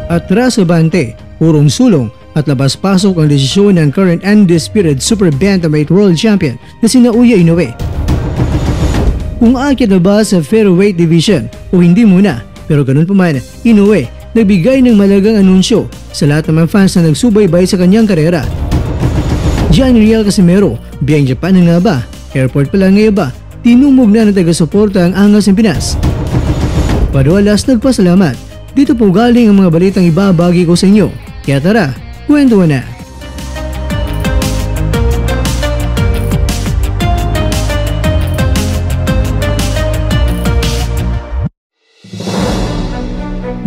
Atras abante, purong sulong at labas-pasok ang desisyon ng current undisputed Super Bantamweight World Champion na sina Uya Inoue. Kung aakyat na ba sa featherweight division o hindi muna, pero ganun pa man, Inoue nagbigay ng malagang anunsyo sa lahat ng mga fans na nagsubaybay sa kanyang karera. Gianni Real Casimero, biyang Japan na nga ba? Airport pa lang ngayon ba? Tinumog na ng taga-suporta ang angas ng Pinas. Padualas nagpasalamat. Dito po galing ang mga balitang ibabagi ko sa inyo. Kaya tara, kwentuhan na.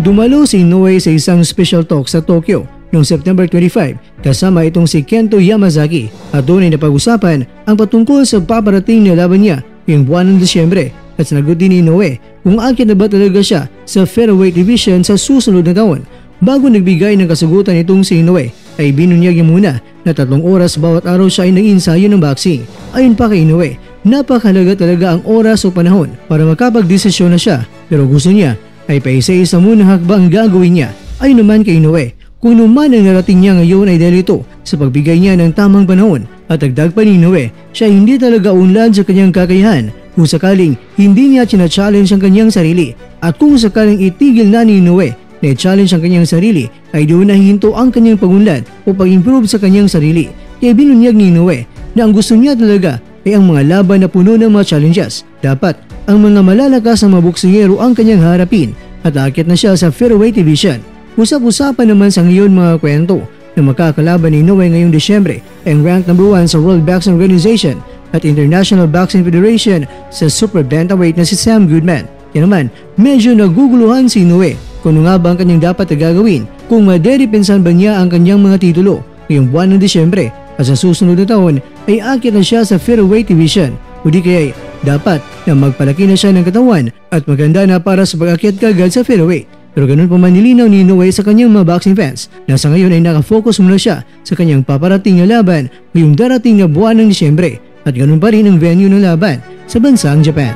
Dumalo si Inoue sa isang special talk sa Tokyo noong September 25 kasama itong si Kento Yamazaki at doon ay napag-usapan ang patungkol sa paparating na laban niya ngayong buwan ng Disyembre at sinagot din ni Inoue kung akin na ba talaga siya sa featherweight division sa susunod na taon. Bago nagbigay ng kasagutan itong si Inoue ay binunyag niya muna na 3 oras bawat araw siya ay nag-ensayo ng boxing. Ayon pa kay Inoue, napakahalaga talaga ang oras o panahon para makapag-desisyon na siya pero gusto niya ay paisa-isa muna hakbang gagawin niya. Ayon naman kay Inoue, kung naman ang narating niya ngayon ay dahil ito sa pagbigay niya ng tamang panahon at dagdag pa ni Inoue, siya hindi talaga unlad sa kanyang kakayahan kung sakaling hindi niya challenge ang kanyang sarili at kung sakaling itigil na ni Inoue na i-challenge ang kanyang sarili ay doon na hihinto ang kanyang pagunlad o pag-improve sa kanyang sarili. Kaya binunyag ni Inoue na ang gusto niya talaga ay ang mga laban na puno ng mga challenges. Dapat ang mga malalakas na mga boksingero ang kanyang harapin at aakyat na siya sa featherweight division. Usap-usapan naman sa ngayon mga kwento na makakalaban ni Inoue ngayong Disyembre ang ranked number 1 sa World Boxing Organization at International Boxing Federation sa Super Bantamweight na si Sam Goodman. Kaya naman, medyo naguguluhan si Inoue kung ano nga ba ang kanyang dapat na gagawin kung madedipinsan ba niya ang kanyang mga titulo ngayong buwan ng Disyembre at sa susunod na taon ay aakyat na siya sa featherweight division o di kaya dapat na magpalaki na siya ng katawan at maganda na para sa pag-akyat kagad sa featherweight. Pero ganun pa man nilinaw ni Inoue sa kanyang mga boxing fans na sa ngayon ay nakafocus muna siya sa kanyang paparating na laban ngayong darating na buwan ng Disyembre at ganun pa rin ang venue ng laban sa bansang Japan.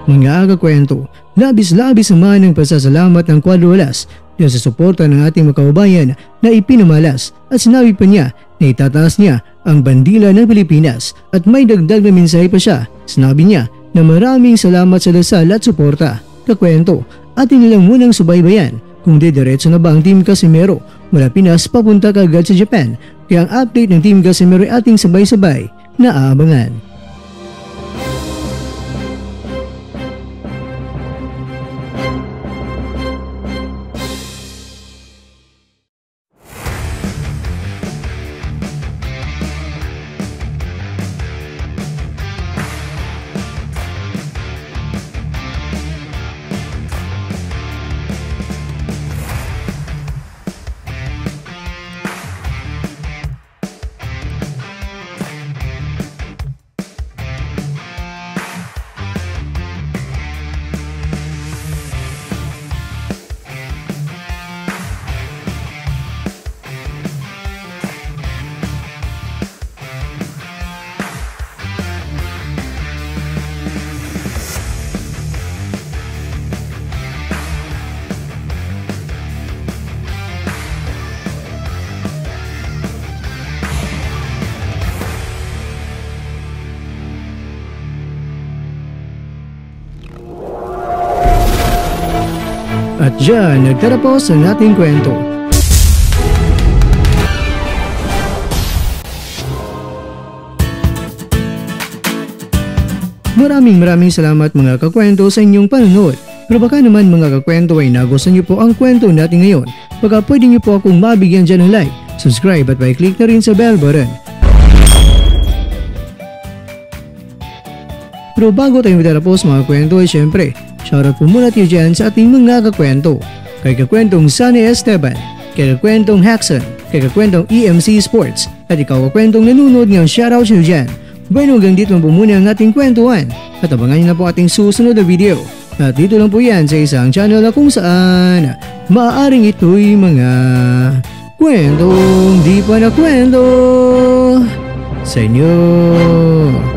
Mga agakwento, labis-labis naman ang pasasalamat ng Quadruelas dahil sa suporta ng ating mga kababayan na ipinamalas at sinabi pa niya na itataas niya ang bandila ng Pilipinas at may dagdag na mensahe pa siya. Sinabi niya na maraming salamat sa dasal at suporta. Kakwento, atin nilang munang subaybayan kung didiretso na ba ang Team Casimero mula Pinas papunta kagad sa Japan. Kaya ang update ng Team Casimero ay ating sabay-sabay na aabangan. At dyan, nagtatapos ang ating kwento. Maraming salamat mga kakwento sa inyong panonood. Pero baka naman mga kakwento ay nagustuhan niyo po ang kwento natin ngayon. Baka pwede niyo po akong mabigyan dyan ng like, subscribe at i-click na rin sa bell button. Pero bago tayo matapos mga kwento ay syempre, shoutout po muna tayo dyan sa ating mga kakwento. Kay kakwentong Sunny Esteban, kay kakwentong Haxon, kay kakwentong EMC Sports, at ikaw kakwentong nanonood ngayon, shoutout nyo dyan. Bueno, hanggang dito po muna ang ating kwentuhan at abangan nyo na po ating susunod na video. At dito lang po yan sa isang channel na kung saan maaaring ito'y mga kwentong di pa na kwento. sa inyo.